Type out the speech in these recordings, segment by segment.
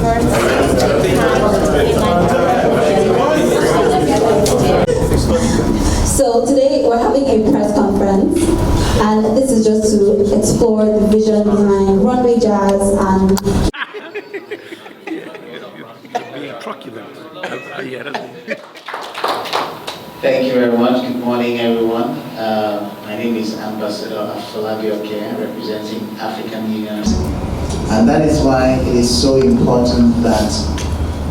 So today we're having a press conference, and this is just to explore the vision behind Runway Jazz and being truculent. Thank you very much. Good morning, everyone. My name is Ambassador Afolabi Oke, representing African Union. And that is why it is so important that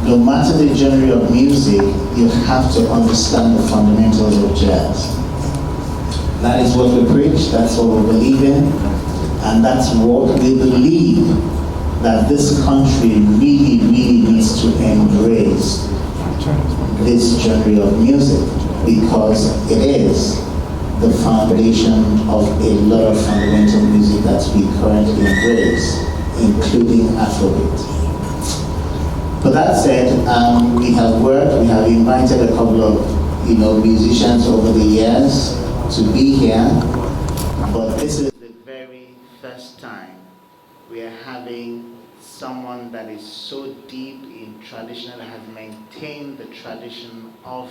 no matter the genre of music, you have to understand the fundamentals of jazz. That is what we preach, that's what we believe in, and that's what we believe that this country really, really needs to embrace this genre of music, because it is the foundation of a lot of fundamental music that we currently embrace, including Afrobeat. But that said, we have worked, we have invited a couple of musicians over the years to be here, but this is the very first time we are having someone that is so deep in traditional, has maintained the tradition of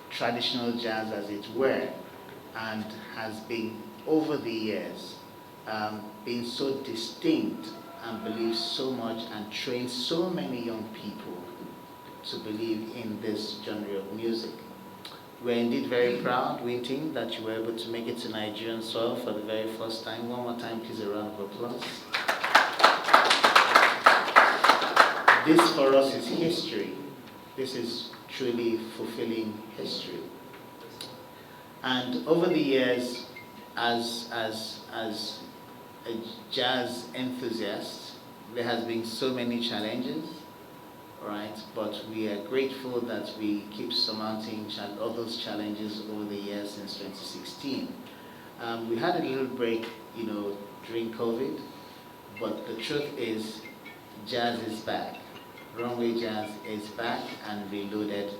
traditional jazz as it were, and has been over the years been so distinct and believes so much and trains so many young people to believe in this genre of music. We're indeed very proud, Wynton, that you were able to make it to Nigerian soil for the very first time. One more time, please, a round of applause. This for us is history. This is truly fulfilling history. And over the years, as a jazz enthusiast, there has been so many challenges, right? But we are grateful that we keep surmounting all those challenges over the years since 2016. We had a little break, during COVID, but the truth is, jazz is back. Runway Jazz is back and reloaded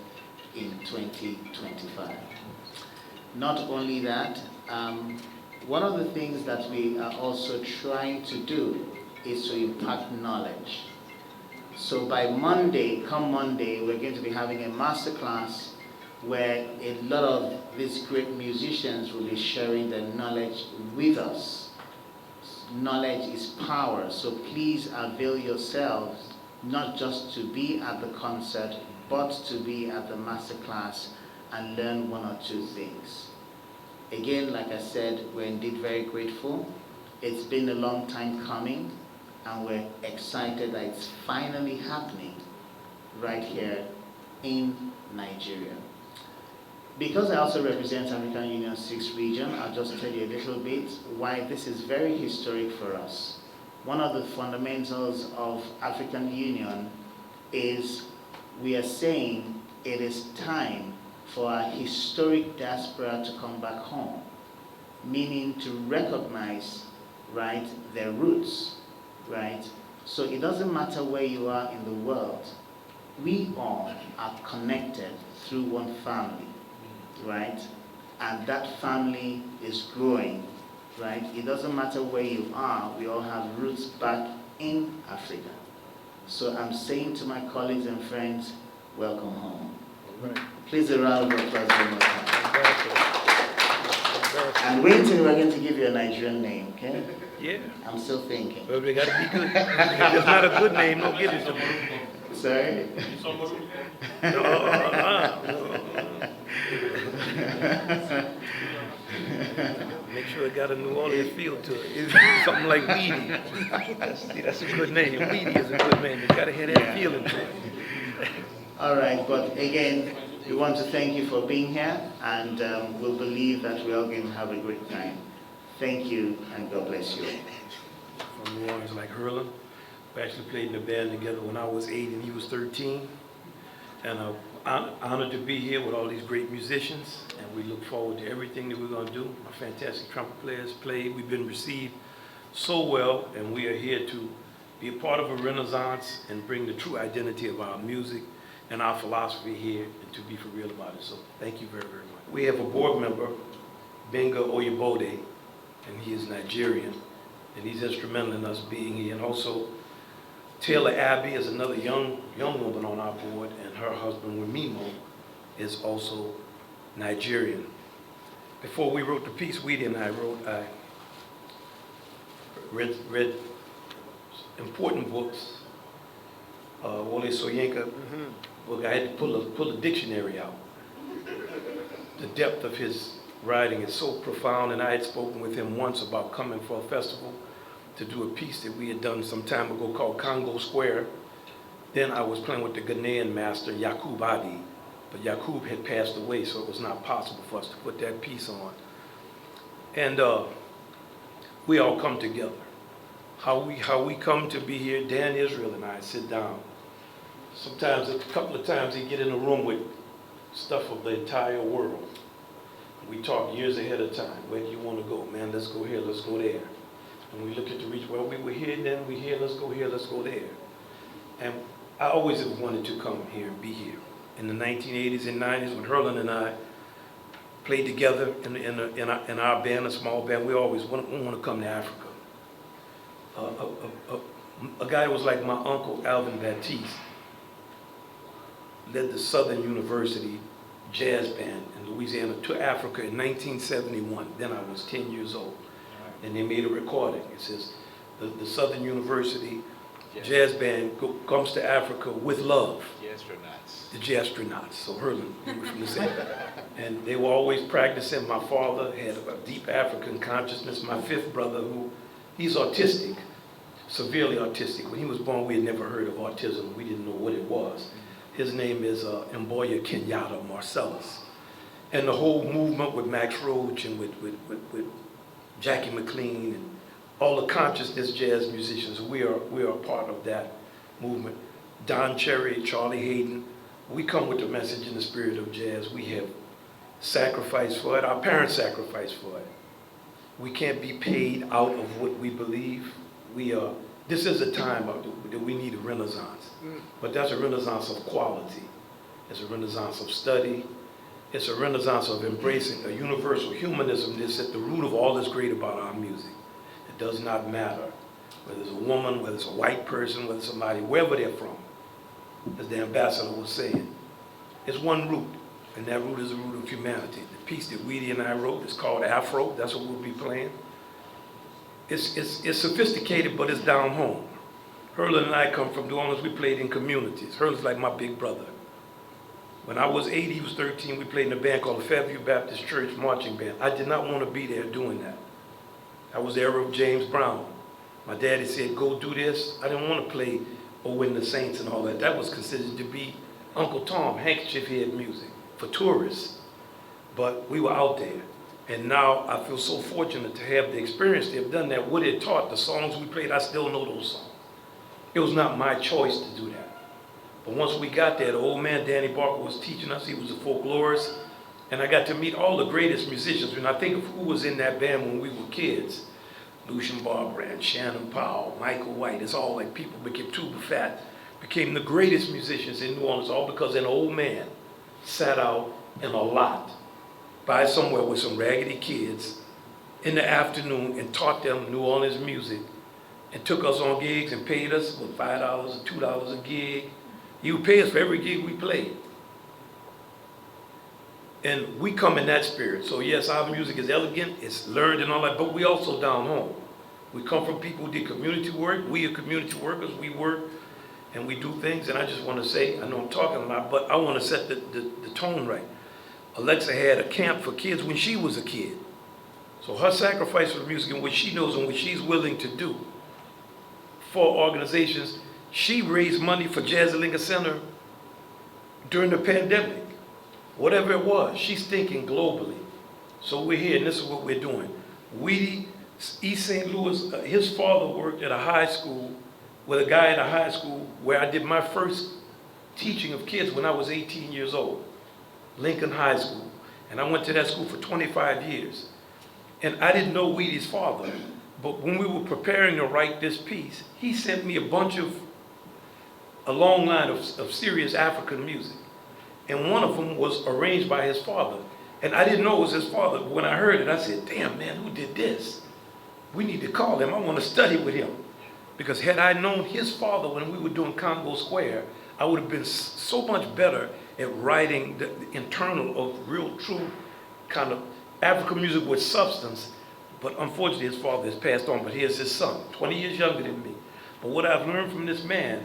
in 2025. Not only that, one of the things that we are also trying to do is to impart knowledge. So by Monday, come Monday, we're going to be having a masterclass where a lot of these great musicians will be sharing their knowledge with us. Knowledge is power, so please avail yourselves not just to be at the concert, but to be at the masterclass and learn one or two things. Again, like I said, we're indeed very grateful. It's been a long time coming, and we're excited that it's finally happening right here in Nigeria. Because I also represent African Union 6 region, I'll just tell you a little bit why this is very historic for us. One of the fundamentals of African Union is we are saying it is time for our historic diaspora to come back home, meaning to recognize, right, their roots, right? So it doesn't matter where you are in the world, we all are connected through one family, right? And that family is growing, right? It doesn't matter where you are, we all have roots back in Africa. So I'm saying to my colleagues and friends, welcome home. Right. Please a round of applause one more time. And Wynton, we're going to give you a Nigerian name, okay? Yeah. I'm still thinking. But we got to be good. If it's not a good name, don't get it to me. Sorry? No. Make sure it got a New Orleans feel to it. Something like Weedy. See, that's a good name. Weedy is a good name. It's got to have that feeling to it. All right, but again, we want to thank you for being here, and we'll believe that we're all going to have a great time. Thank you, and God bless you. From New Orleans, like Hurlin. We actually played in the band together when I was 8 and he was 13. And I'm honored to be here with all these great musicians, and we look forward to everything that we're going to do. Our fantastic trumpet players played. We've been received so well, and we are here to be a part of a renaissance and bring the true identity of our music and our philosophy here, and to be for real about it. So thank you very, very much. We have a board member, Benga Oyebode, and he is Nigerian, and he's instrumental in us being here. And also Taylor Abbey is another young woman on our board, and her husband, Wymton, is also Nigerian. Before we wrote the piece, Wynton and I read important books. Wole Soyinka book, I had to pull a dictionary out. The depth of his writing is so profound, and I had spoken with him once about coming for a festival to do a piece that we had done some time ago called Congo Square. Then I was playing with the Ghanaian master, Yakub Adi, but Yakub had passed away, so it was not possible for us to put that piece on. And we all come together. How we come to be here, Dan Israel and I sit down. Sometimes, a couple of times, he get in a room with stuff of the entire world. We talk years ahead of time. Where do you want to go? Man, let's go here, let's go there. And we look at the reach, well, we were here, then we're here, let's go there. And I always have wanted to come here and be here. In the 1980s and 90s, when Herlin and I played together in our band, a small band, we always want to come to Africa. A guy who was like my uncle, Alvin Baptiste, led the Southern University jazz band in Louisiana to Africa in 1971. Then I was 10 years old. And they made a recording. It says, the Southern University jazz band comes to Africa with love. The Jazztronauts. So Herlin, you were from the same. And they were always practicing. My father had a deep African consciousness. My fifth brother, he's autistic, severely autistic. When he was born, we had never heard of autism. We didn't know what it was. His name is Mboya Kenyatta Marsalis. And the whole movement with Max Roach and with Jackie McLean and all the consciousness jazz musicians, we are a part of that movement. Don Cherry, Charlie Hayden, we come with the message in the spirit of jazz. We have sacrificed for it. Our parents sacrificed for it. We can't be paid out of what we believe. This is a time that we need a renaissance. But that's a renaissance of quality. It's a renaissance of study. It's a renaissance of embracing a universal humanism that's at the root of all that's great about our music. It does not matter whether it's a woman, whether it's a white person, whether it's somebody, wherever they're from, as the ambassador was saying. It's one root, and that root is the root of humanity. The piece that Weedy and I wrote is called Afro. That's what we'll be playing. It's sophisticated, but it's down home. Herlin and I come from New Orleans. We played in communities. Herlin's like my big brother. When I was 8, he was 13, we played in a band called the Fairview Baptist Church Marching Band. I did not want to be there doing that. I was the era of James Brown. My daddy said, go do this. I didn't want to play Oh in the Saints and all that. That was considered to be Uncle Tom, handkerchief head music for tourists. But we were out there. And now I feel so fortunate to have the experience to have done that. What it taught, the songs we played, I still know those songs. It was not my choice to do that. But once we got there, the old man, Danny Barker, was teaching us. He was a folklorist. And I got to meet all the greatest musicians. When I think of who was in that band when we were kids, Lucien Barbrand, Shannon Powell, Michael White, it's all like people became Tuba Fat, became the greatest musicians in New Orleans, all because an old man sat out in a lot by somewhere with some raggedy kids in the afternoon and taught them New Orleans music and took us on gigs and paid us with $5 or $2 a gig. He would pay us for every gig we played. And we come in that spirit. So yes, our music is elegant, it's learned and all that, but we also down home. We come from people who did community work. We are community workers. We work and we do things. And I just want to say, I know I'm talking a lot, but I want to set the tone right. Alexa had a camp for kids when she was a kid. So her sacrifice for the music and what she knows and what she's willing to do for organizations, she raised money for Jazzalinga Center during the pandemic. Whatever it was, she's thinking globally. So we're here and this is what we're doing. Weedy, East St. Louis, his father worked at a high school with a guy at a high school where I did my first teaching of kids when I was 18 years old. Lincoln High School. And I went to that school for 25 years. And I didn't know Weedy's father, but when we were preparing to write this piece, he sent me a long line of serious African music. And one of them was arranged by his father. And I didn't know it was his father. But when I heard it, I said, damn, man, who did this? We need to call him. I want to study with him. Because had I known his father when we were doing Congo Square, I would have been so much better at writing the internal of real, true kind of African music with substance. But unfortunately, his father has passed on, but here's his son, 20 years younger than me. But what I've learned from this man,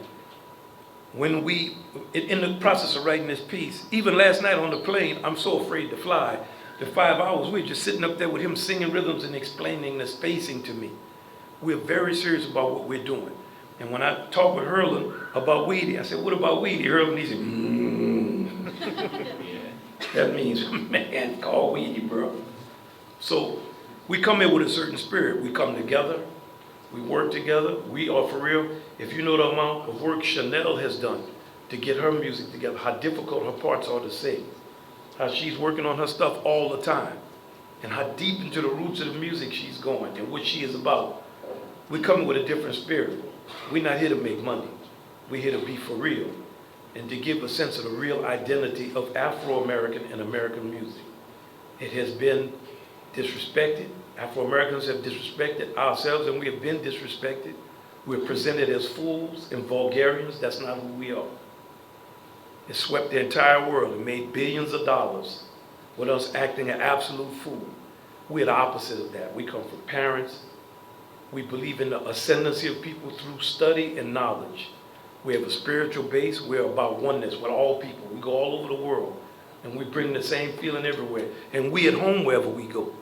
when we, in the process of writing this piece, even last night on the plane, I'm so afraid to fly, the 5 hours, we were just sitting up there with him singing rhythms and explaining the spacing to me. We're very serious about what we're doing. And when I talked with Hurlin about Weedy, I said, what about Weedy? Hurlin, he said, That means, man, call Weedy, bro. So we come here with a certain spirit. We come together. We work together. We are for real. If you know the amount of work Chanel has done to get her music together, how difficult her parts are to sing, how she's working on her stuff all the time, and how deep into the roots of the music she's going and what she is about. We come with a different spirit. We're not here to make money. We're here to be for real and to give a sense of the real identity of Afro-American and American music. It has been disrespected. Afro-Americans have disrespected ourselves, and we have been disrespected. We're presented as fools and vulgarians. That's not who we are. It swept the entire world and made billions of dollars with us acting an absolute fool. We're the opposite of that. We come from parents. We believe in the ascendancy of people through study and knowledge. We have a spiritual base. We're about oneness with all people. We go all over the world, and we bring the same feeling everywhere. And we at home wherever we go.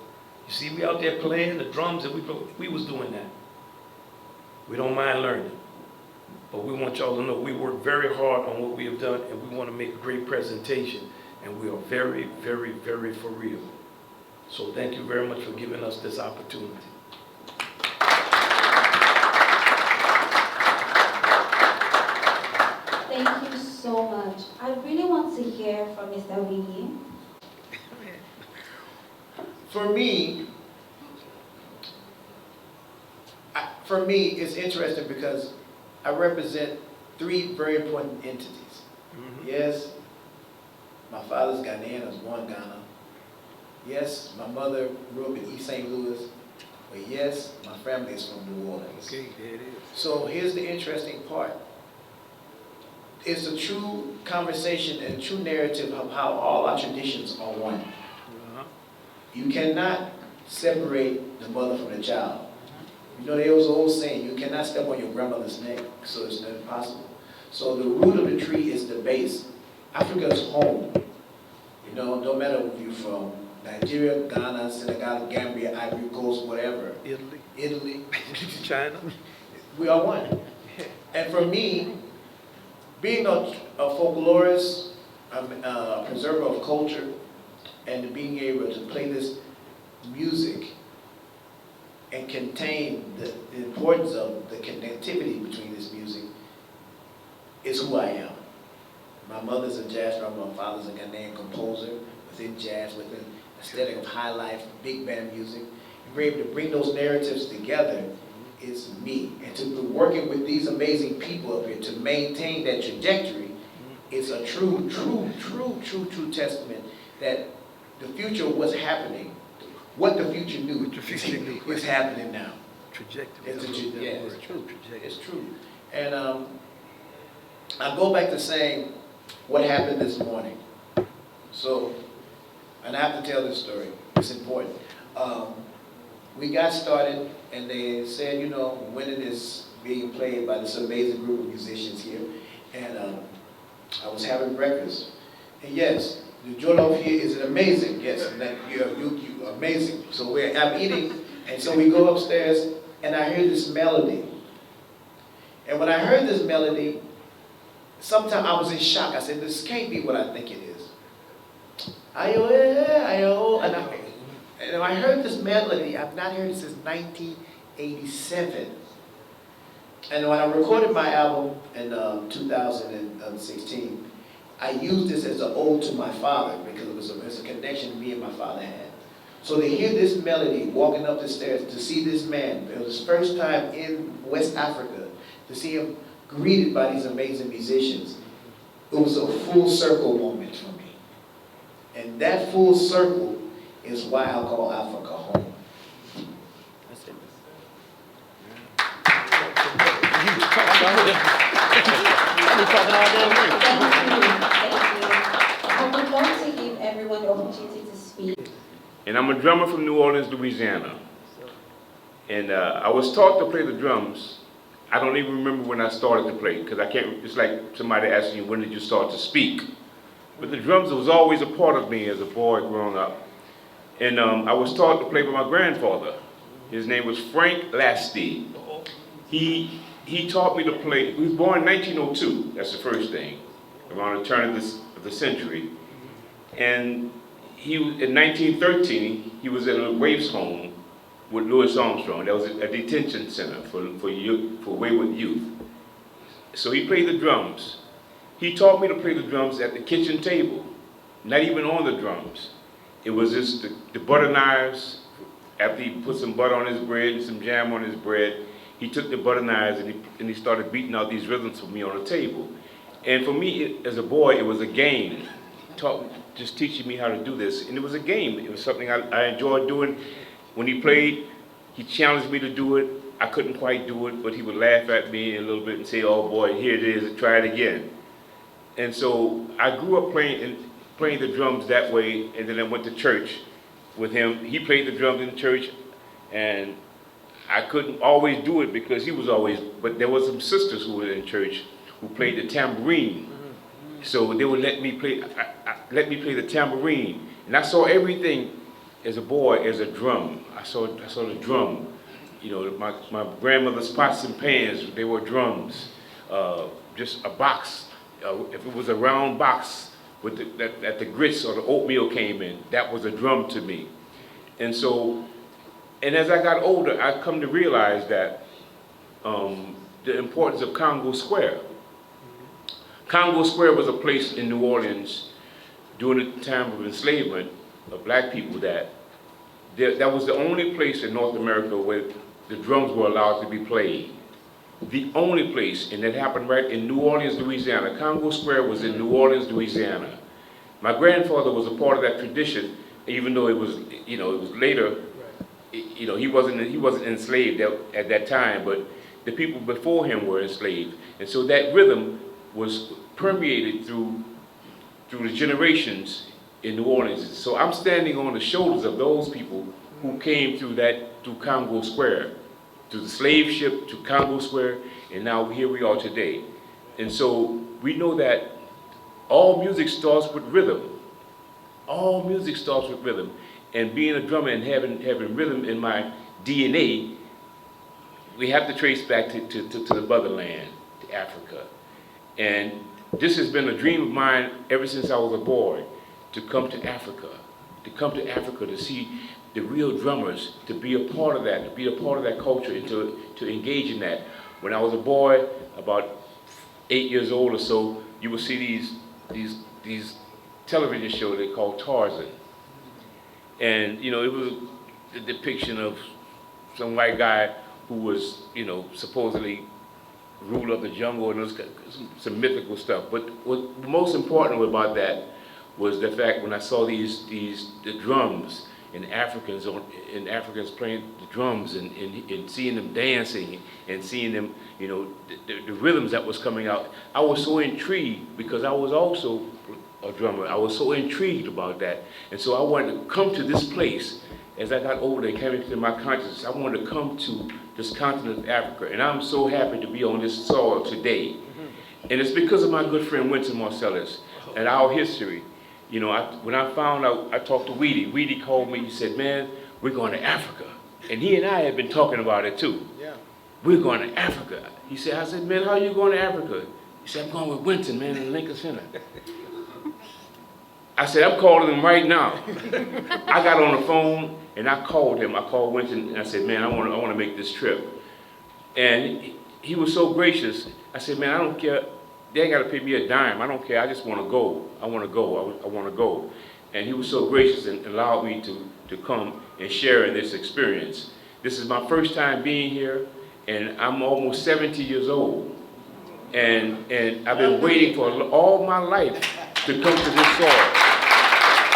You see, we out there playing the drums, and we was doing that. We don't mind learning. But we want y'all to know we work very hard on what we have done, and we want to make a great presentation. And we are very, very, very for real. So thank you very much for giving us this opportunity. Thank you so much. I really want to hear from Mr. Winnie. For me, it's interesting because I represent 3 very important entities. Mm-hmm. Yes, my father's Ghanaian, I was born in Ghana. Yes, my mother grew up in East St. Louis. But yes, my family is from New Orleans. Okay, there it is. So here's the interesting part. It's a true conversation and a true narrative of how all our traditions are one. Uh-huh. You cannot separate the mother from the child. You know, there was an old saying, you cannot step on your grandmother's neck, so it's not impossible. So the root of the tree is the base. Africa is home. You know, no matter if you're from Nigeria, Ghana, Senegal, Gambia, Ivory Coast, whatever. Italy, China. we are one. And for me, being a folklorist, a preserver of culture, and being able to play this music and contain the importance of the connectivity between this music is who I am. My mother's a jazz drummer, my father's a Ghanaian composer within jazz, within aesthetic of high life, big band music. And we're able to bring those narratives together is me. And to be working with these amazing people up here to maintain that trajectory is a true testament that the future of what's happening, what the future knew, is happening now. Trajectory. It's true. It's true. And I go back to saying what happened this morning. So, and I have to tell this story. It's important. We got started, and they said, you know, Wynton is being played by this amazing group of musicians here. And I was having breakfast. And yes, the jollof here is amazing. Yes, and that you're amazing. So I'm eating, and so we go upstairs, and I hear this melody. And when I heard this melody, sometimes I was in shock. I said, this can't be what I think it is. Ayo, ayo, and I heard this melody. I've not heard it since 1987. And when I recorded my album in 2016, I used this as an ode to my father because it was a connection me and my father had. So to hear this melody walking up the stairs, to see this man, it was his first time in West Africa, to see him greeted by these amazing musicians, it was a full circle moment for me. And that full circle is why I call Africa home. That's it. I would like to give everyone the opportunity to speak. And I'm a drummer from New Orleans, Louisiana. And I was taught to play the drums. I don't even remember when I started to play, because I can't, it's like somebody asking you, when did you start to speak? But the drums was always a part of me as a boy growing up. And I was taught to play by my grandfather. His name was Frank Lasty. He taught me to play. He was born in 1902, that's the first thing, around the turn of the century. And in 1913, he was in a waif's home with Louis Armstrong. That was a detention center for wayward youth. So he played the drums. He taught me to play the drums at the kitchen table, not even on the drums. It was just the butter knives. After he put some butter on his bread and some jam on his bread, he took the butter knives and he started beating out these rhythms for me on the table. And for me, as a boy, it was a game. Just teaching me how to do this. And it was a game. It was something I enjoyed doing. When he played, he challenged me to do it. I couldn't quite do it, but he would laugh at me a little bit and say, "Oh boy, here it is, try it again." And so I grew up playing the drums that way, and then I went to church with him. He played the drums in church, and I couldn't always do it because he was always, but there was some sisters who were in church who played the tambourine. So they would let me play the tambourine. And I saw everything as a boy as a drum. I saw the drum. You know, my grandmother's pots and pans, they were drums. Just a box, if it was a round box with that the grits or the oatmeal came in, that was a drum to me. And so, and as I got older, I come to realize that the importance of Congo Square. Congo Square was a place in New Orleans during the time of enslavement of black people that was the only place in North America where the drums were allowed to be played. The only place, and it happened right in New Orleans, Louisiana. Congo Square was in New Orleans, Louisiana. My grandfather was a part of that tradition, even though it was later. He wasn't enslaved at that time, but the people before him were enslaved, and so that rhythm was permeated through the generations in New Orleans. So I'm standing on the shoulders of those people who came through Congo Square, through the slave ship to Congo Square, and now here we are today. And so we know that all music starts with rhythm. All music starts with rhythm. And being a drummer and having rhythm in my DNA, we have to trace back to the motherland, to Africa. And this has been a dream of mine ever since I was a boy, to come to Africa, to see the real drummers, to be a part of that, culture, and to engage in that. When I was a boy, about 8 years old or so, you would see these television shows they called Tarzan. And, it was a depiction of some white guy who was, supposedly ruled of the jungle, and some mythical stuff. But what most important about that was the fact when I saw the drums and Africans playing the drums and seeing them dancing and seeing them, the rhythms that was coming out. I was so intrigued because I was also a drummer. I was so intrigued about that. And so I wanted to come to this place. As I got older and came into my consciousness, I wanted to come to this continent of Africa. And I'm so happy to be on this soil today. And it's because of my good friend Wynton Marsalis and our history. When I found out, I talked to Weedy. Weedy called me, he said, "Man, we're going to Africa." And he and I had been talking about it too. Yeah. We're going to Africa. I said, "Man, how are you going to Africa?" He said, "I'm going with Wynton, man, in Lincoln Center." I said, "I'm calling him right now." I got on the phone and I called him. I called Wynton and I said, "Man, I want to make this trip." And he was so gracious. I said, "Man, I don't care. They ain't got to pay me a dime. I don't care. I just want to go. I want to go. And he was so gracious and allowed me to come and share in this experience. This is my first time being here, and I'm almost 70 years old. And I've been waiting for all my life to come to this soil.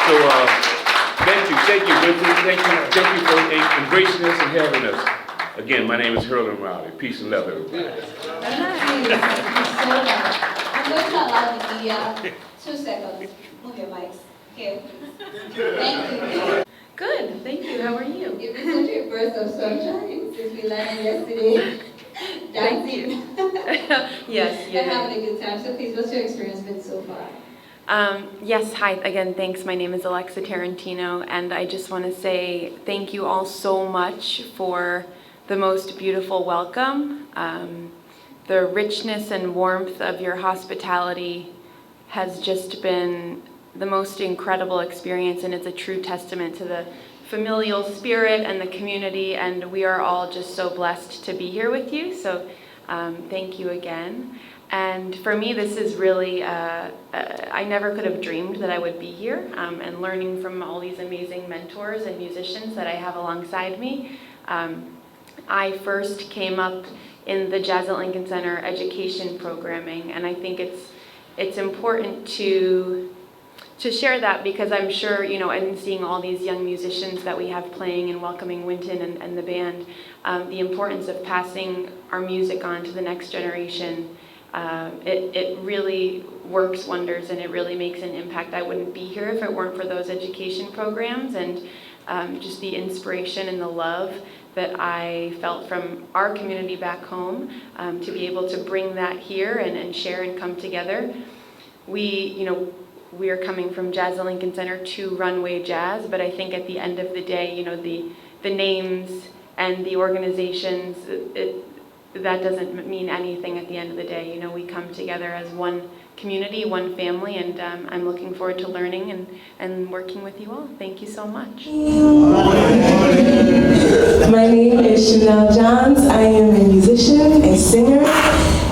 So thank you, Wynton. Thank you for embracing us and having us. Again, my name is Hurlin Riley. Peace and love, everybody. Nice. Thank you so much. I'm going to allow the media 2 seconds. Move your mics. Here, please. Thank you. Good, thank you. How are you? You've been such a burst of sunshine since we landed yesterday. Dancing. Yes, And having a good time. So please, what's your experience been so far? Yes, hi, again, thanks. My name is Alexa Tarantino, and I just want to say thank you all so much for the most beautiful welcome. The richness and warmth of your hospitality has just been the most incredible experience, and it's a true testament to the familial spirit and the community, and we are all just so blessed to be here with you, so thank you again. And for me, this is really, I never could have dreamed that I would be here, and learning from all these amazing mentors and musicians that I have alongside me. I first came up in the Jazz at Lincoln Center education programming, and I think it's important to share that, because I'm sure, you know, and seeing all these young musicians that we have playing and welcoming Wynton and the band, the importance of passing our music on to the next generation, it really works wonders, and it really makes an impact. I wouldn't be here if it weren't for those education programs, and just the inspiration and the love that I felt from our community back home, to be able to bring that here and share and come together. We are coming from Jazz at Lincoln Center to Runway Jazz, but I think at the end of the day, you know, the names and the organizations, that doesn't mean anything at the end of the day. You know, we come together as one community, one family, and I'm looking forward to learning and working with you all. Thank you so much. My name is Chanel Johns. I am a musician, a singer,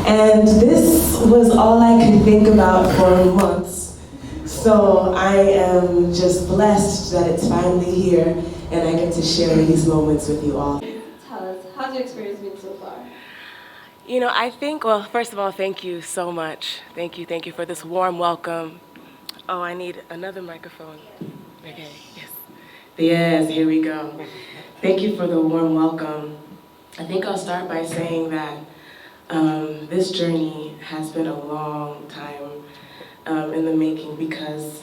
and this was all I could think about for months. So I am just blessed that it's finally here and I get to share these moments with you all. Tell us, how's your experience been so far? You know, I think, well, first of all, thank you so much. Thank you for this warm welcome. Oh, I need another microphone. Okay, yes. Yes, here we go. Thank you for the warm welcome. I think I'll start by saying that this journey has been a long time in the making, because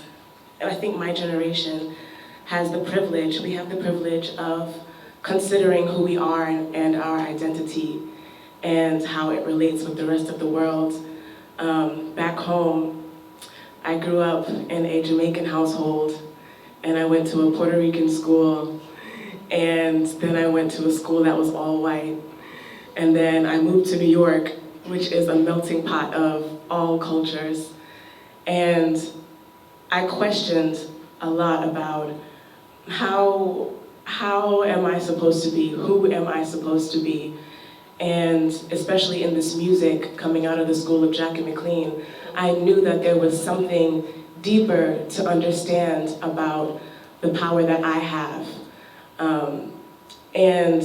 I think my generation has the privilege, we have the privilege of considering who we are and our identity and how it relates with the rest of the world. Back home, I grew up in a Jamaican household, and I went to a Puerto Rican school, and then I went to a school that was all white. And then I moved to New York, which is a melting pot of all cultures. And I questioned a lot about how am I supposed to be? Who am I supposed to be? And especially in this music coming out of the school of Jackie McLean, I knew that there was something deeper to understand about the power that I have. And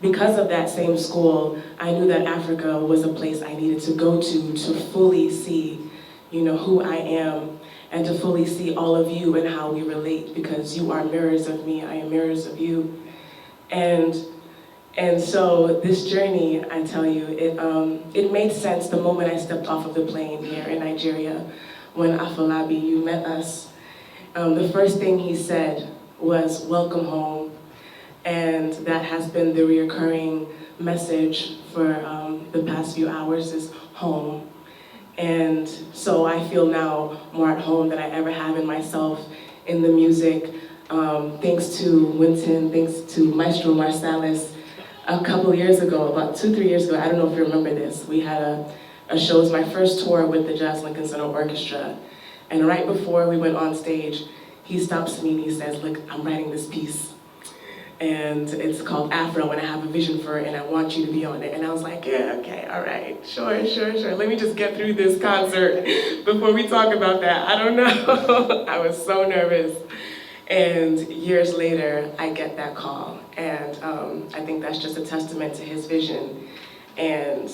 because of that same school, I knew that Africa was a place I needed to go to fully see, you know, who I am, and to fully see all of you and how we relate, because you are mirrors of me, I am mirrors of you. And so this journey, I tell you, it made sense the moment I stepped off of the plane here in Nigeria, when Afolabi, you met us. The first thing he said was, "Welcome home." And that has been the reoccurring message for the past few hours, is home. And so I feel now more at home than I ever have in myself, in the music. Thanks to Wynton, thanks to Maestro Marsalis. A couple years ago, about 2-3 years ago, I don't know if you remember this, we had a show. It was my first tour with the Jazz Lincoln Center Orchestra. And right before we went on stage, he stops me and he says, "Look, I'm writing this piece. And it's called Afro, and I have a vision for it, and I want you to be on it." And I was like, yeah, okay, all right, sure. Let me just get through this concert before we talk about that. I don't know. I was so nervous. And years later, I get that call. And I think that's just a testament to his vision and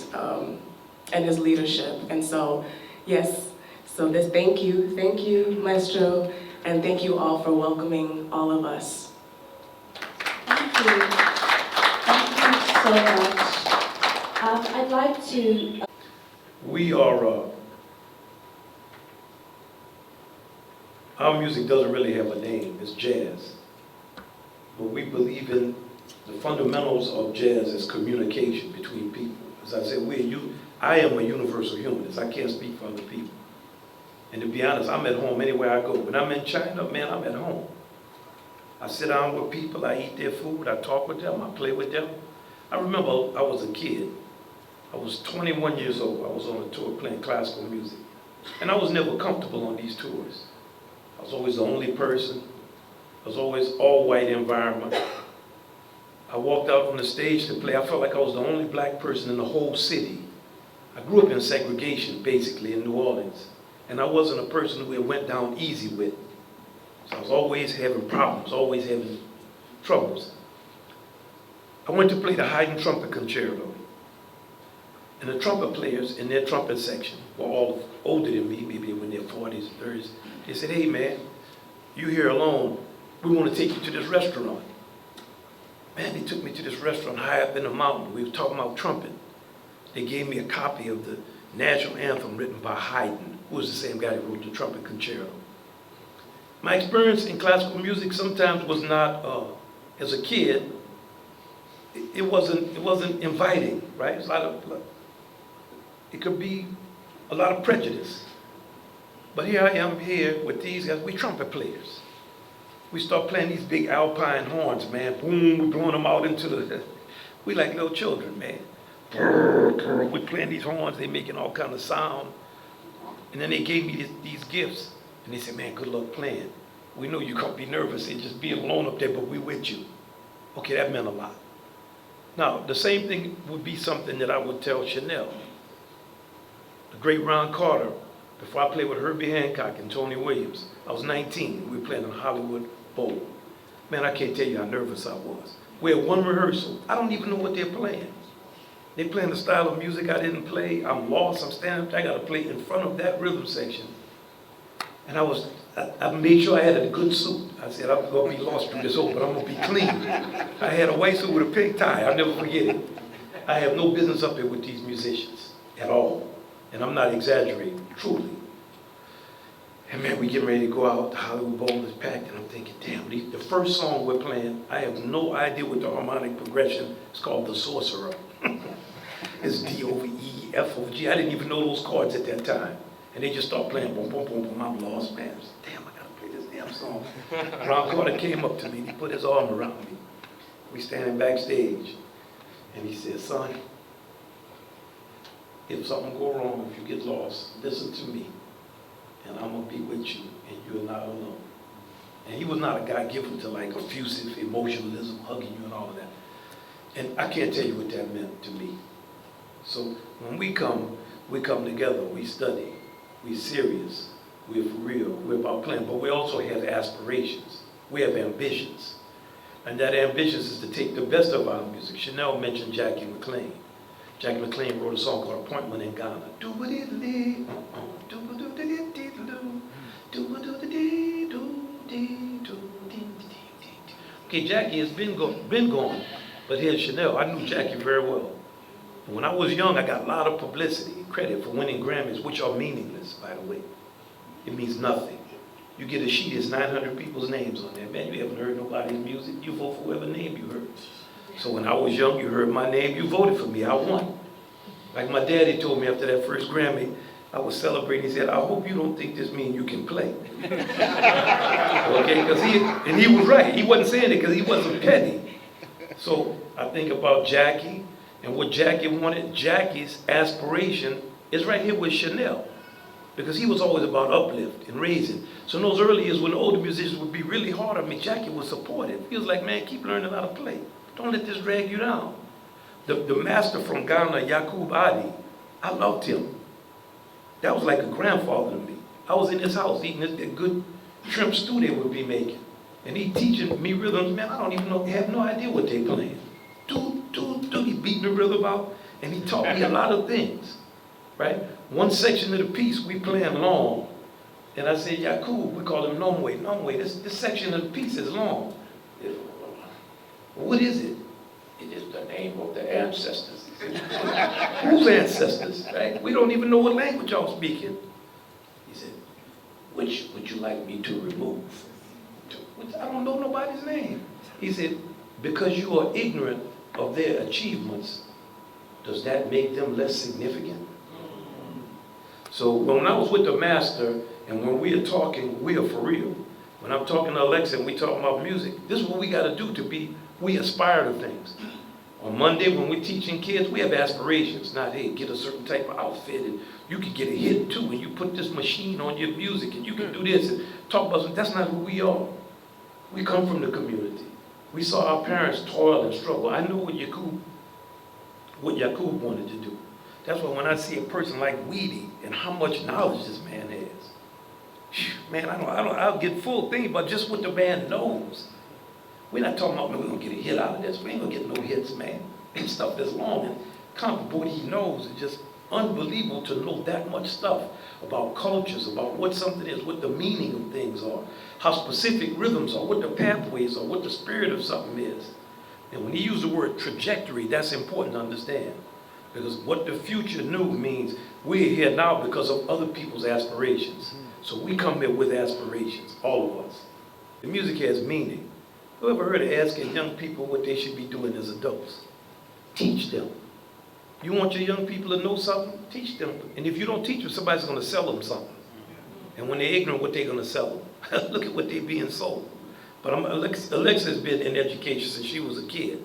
his leadership. And so, yes, so this, thank you, Maestro, and thank you all for welcoming all of us. Thank you. Thank you so much. I'd like to We are, our music doesn't really have a name, it's jazz. But we believe in the fundamentals of jazz as communication between people. As I said, I am a universal humanist. I can't speak for other people. And to be honest, I'm at home anywhere I go. When I'm in China, man, I'm at home. I sit down with people, I eat their food, I talk with them, I play with them. I remember I was a kid. I was 21 years old. I was on a tour playing classical music. And I was never comfortable on these tours. I was always the only person. I was always all-white environment. I walked out on the stage to play. I felt like I was the only black person in the whole city. I grew up in segregation, basically, in New Orleans. And I wasn't a person who it went down easy with. So I was always having problems, always having troubles. I went to play the Haydn trumpet concerto. And the trumpet players in their trumpet section were all older than me, maybe they were in their 40s, 30s. They said, hey man, you here alone, we want to take you to this restaurant. Man, they took me to this restaurant high up in the mountain. We were talking about trumpet. They gave me a copy of the national anthem written by Haydn, who was the same guy who wrote the trumpet concerto. My experience in classical music sometimes was not, as a kid, it wasn't inviting, right? It could be a lot of prejudice. But here I am here with these guys, we trumpet players. We start playing these big alpine horns, man. Boom, we're blowing them out into the, we like little children, man. We're playing these horns, they're making all kind of sound. And then they gave me these gifts. And they said, man, good luck playing. We know you can't be nervous and just be alone up there, but we with you. Okay, that meant a lot. Now, the same thing would be something that I would tell Chanel. The great Ron Carter, before I played with Herbie Hancock and Tony Williams, I was 19. We were playing in Hollywood Bowl. Man, I can't tell you how nervous I was. We had one rehearsal. I don't even know what they're playing. They're playing the style of music I didn't play. I'm lost. I'm standing up. I got to play in front of that rhythm section. And I made sure I had a good suit. I said, I'm going to be lost through this whole, but I'm going to be clean. I had a white suit with a pink tie. I'll never forget it. I have no business up here with these musicians at all. And I'm not exaggerating, truly. And man, we getting ready to go out. The Hollywood Bowl is packed. And I'm thinking, damn, the first song we're playing, I have no idea what the harmonic progression is called. The Sorcerer. It's D over E, F over G. I didn't even know those chords at that time. And they just start playing, boom, boom, boom, boom. I'm lost, man. Damn, I gotta play this damn song. Ron Carter came up to me and he put his arm around me. We standing backstage. And he said, son, if something go wrong, if you get lost, listen to me. And I'm gonna be with you, and you're not alone. And he was not a guy given to like effusive emotionalism, hugging you and all of that. And I can't tell you what that meant to me. So when we come together, we study. We're serious, we're for real, we're about playing, but we also have aspirations, we have ambitions. And that ambitions is to take the best of our music. Chanel mentioned Jackie McLean. Jackie McLean wrote a song called Appointment in Ghana. Okay, Jackie has been gone, but here's Chanel. I knew Jackie very well. When I was young, I got a lot of publicity and credit for winning Grammys, which are meaningless, by the way. It means nothing. You get a sheet, there's 900 people's names on there. Man, you haven't heard nobody's music. You vote for whoever name you heard. So when I was young, you heard my name, you voted for me, I won. Like my daddy told me after that first Grammy, I was celebrating, he said, I hope you don't think this means you can play. Okay, because he was right. He wasn't saying it because he wasn't petty. So I think about Jackie, and what Jackie wanted. Jackie's aspiration is right here with Chanel, because he was always about uplift and raising. So in those early years when the older musicians would be really hard on me, Jackie was supportive. He was like, man, keep learning how to play. Don't let this drag you down. The master from Ghana, Yakub Adi, I loved him. That was like a grandfather to me. I was in his house eating the good shrimp stew they would be making. And he teaching me rhythms, man, I don't even know, have no idea what they playing. He beating the rhythm out, and he taught me a lot of things, right? One section of the piece, we playing long. And I said, Yakub, we call him Runway, this section of the piece is long. What is it? It just, name of the ancestors. Whose ancestors, right? We don't even know what language y'all speaking. He said, which would you like me to remove? I don't know nobody's name. He said, because you are ignorant of their achievements, does that make them less significant? So when I was with the master, and when we are talking, we are for real. When I'm talking to Alexa and we talking about music, this is what we got to do to be, we aspire to things. On Monday, when we're teaching kids, we have aspirations, not, hey, get a certain type of outfit, and you can get a hit too, and you put this machine on your music, and you can do this, and talk about something. That's not who we are. We come from the community. We saw our parents toil and struggle. I know what Yaqub wanted to do. That's why when I see a person like Weedy and how much knowledge this man has, man, I'll get full thinking about just what the man knows. We're not talking about, no, we're gonna get a hit out of this. We ain't gonna get no hits, man. And stuff that's long and comparable what he knows is just unbelievable to know that much stuff about cultures, about what something is, what the meaning of things are, how specific rhythms are, what the pathways are, what the spirit of something is. And when he used the word trajectory, that's important to understand. Because what the future knew means we're here now because of other people's aspirations. So we come here with aspirations, all of us. The music has meaning. Who ever heard of asking young people what they should be doing as adults? Teach them. You want your young people to know something? Teach them. And if you don't teach them, somebody's going to sell them something. And when they're ignorant, what they're going to sell them? Look at what they're being sold. But Alexa has been in education since she was a kid.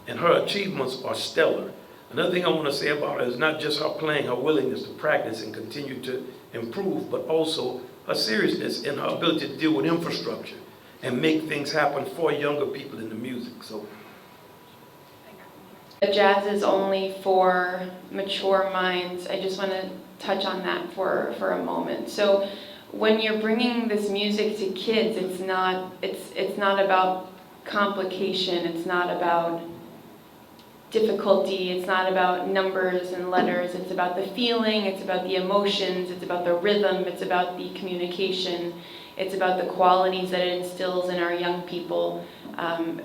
And her achievements are stellar. Another thing I want to say about her is not just her playing, her willingness to practice and continue to improve, but also her seriousness and her ability to deal with infrastructure and make things happen for younger people in the music. So, Jazz is only for mature minds. I just want to touch on that for a moment. So when you're bringing this music to kids, it's not about complication, it's not about difficulty, it's not about numbers and letters, it's about the feeling, it's about the emotions, it's about the rhythm, it's about the communication, it's about the qualities that it instills in our young people.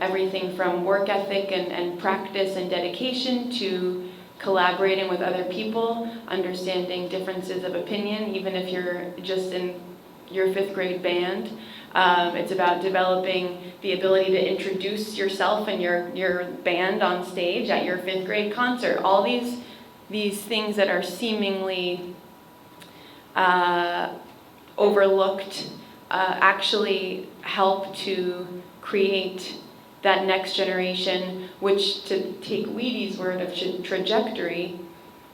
Everything from work ethic and practice and dedication to collaborating with other people, understanding differences of opinion, even if you're just in your 5th grade band. It's about developing the ability to introduce yourself and your band on stage at your 5th grade concert. All these things that are seemingly overlooked actually help to create that next generation, which, to take Weedy's word of trajectory,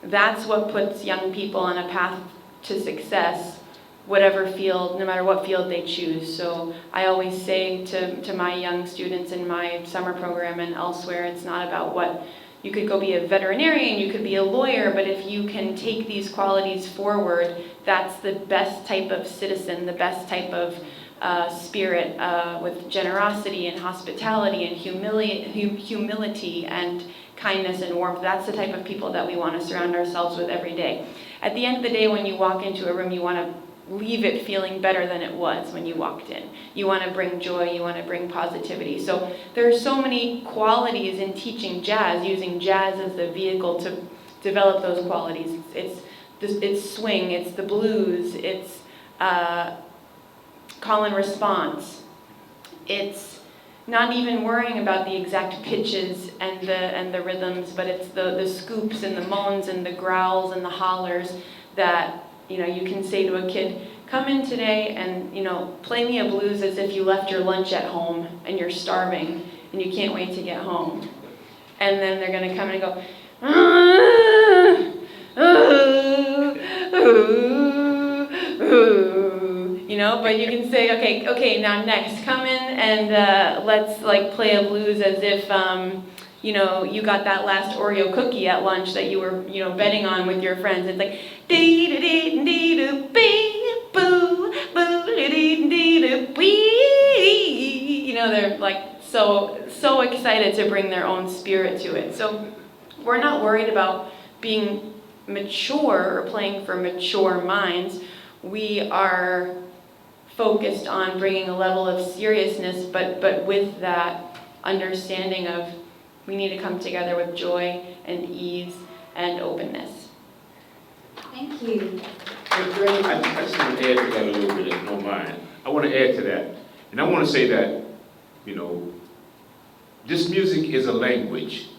that's what puts young people on a path to success, whatever field, no matter what field they choose. So I always say to my young students in my summer program and elsewhere, it's not about what, you could go be a veterinarian, you could be a lawyer, but if you can take these qualities forward, that's the best type of citizen, the best type of spirit with generosity and hospitality and humility and kindness and warmth. That's the type of people that we want to surround ourselves with every day. At the end of the day, when you walk into a room, you want to leave it feeling better than it was when you walked in. You want to bring joy, you want to bring positivity. So there are so many qualities in teaching jazz, using jazz as the vehicle to develop those qualities. It's swing, it's the blues, it's call and response. It's not even worrying about the exact pitches and the rhythms, but it's the scoops and the moans and the growls and the hollers that you can say to a kid, come in today and play me a blues as if you left your lunch at home and you're starving and you can't wait to get home. And then they're gonna come and go, but you can say, okay, now next, come in and let's play a blues as if you got that last Oreo cookie at lunch that you were betting on with your friends. It's like dee dee dee dee doo bee boo boo dee dee doo wee. They're so excited to bring their own spirit to it. So we're not worried about being mature or playing for mature minds. We are focused on bringing a level of seriousness, but with that understanding of We need to come together with joy and ease and openness. Thank you. I just want to add to that a little bit, if you don't mind. I want to add to that. And I want to say that, you know, this music is a language.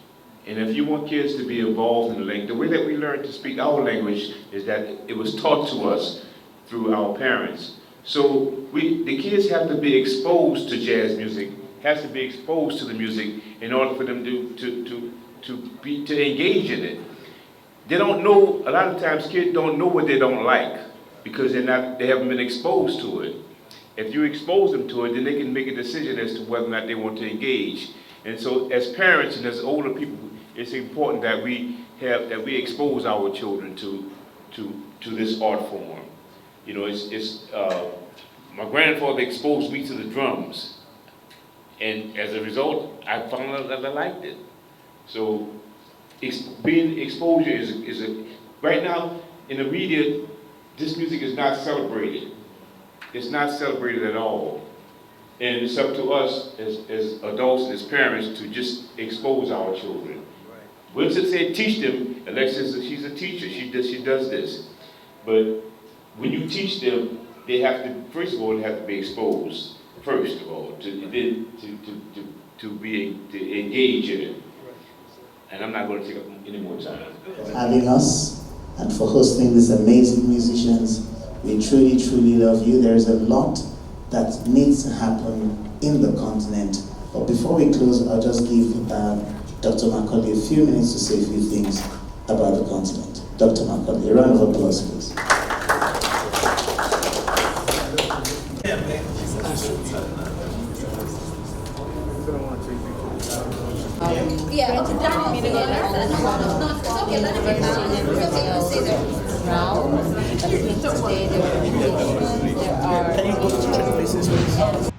And if you want kids to be involved in the language, the way that we learn to speak our language is that it was taught to us through our parents. So the kids have to be exposed to jazz music, has to be exposed to the music in order for them to engage in it. They don't know, a lot of times kids don't know what they don't like because they haven't been exposed to it. If you expose them to it, then they can make a decision as to whether or not they want to engage. And so as parents and as older people, it's important that we expose our children to this art form. You know, my grandfather exposed me to the drums, and as a result, I found out that I liked it. So, exposure is right now in the media, this music is not celebrated. It's not celebrated at all, and it's up to us as adults and as parents to just expose our children. Wynton said, teach them. Alexis, she's a teacher. She does this, but when you teach them, they have to, first of all, they have to be exposed, first of all, to engage in it. And I'm not going to take up any more time. For having us and for hosting these amazing musicians. We truly, truly love you. There's a lot that needs to happen in the continent. But before we close, I'll just give Dr. Macaulay a few minutes to say a few things about the continent. Dr. Macaulay, a round of applause, please. Yeah, okay, down. No, it's okay, let it stay there. Now, PoliticsToday, there are musicians, there are